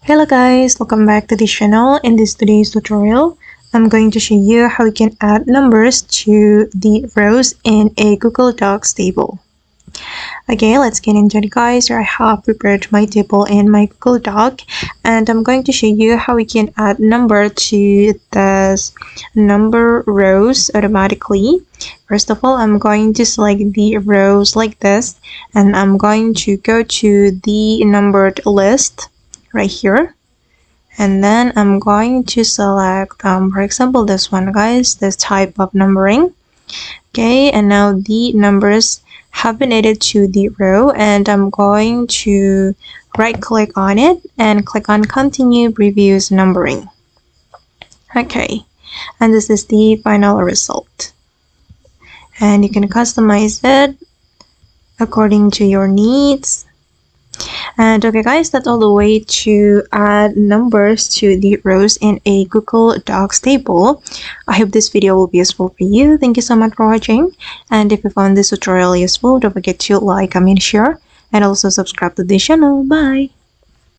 Hello guys, welcome back to this channel. In today's tutorial, I'm going to show you how you can add numbers to the rows in a Google Docs table. Okay, let's get into it guys. I have prepared my table in my Google Doc and I'm going to show you how we can add number to this number rows automatically. First of all, I'm going to select the rows like this and I'm going to go to the numbered list right here, and then I'm going to select for example this one guys, this type of numbering. Okay, and now the numbers have been added to the row and I'm going to right click on it and click on continue previous numbering. Okay, and this is the final result, and you can customize it according to your needs. And okay guys, that's all the way to add numbers to the rows in a Google Docs table. I hope this video will be useful for you. Thank you so much for watching, and if you found this tutorial useful, don't forget to like, comment, share, and also subscribe to the channel. Bye!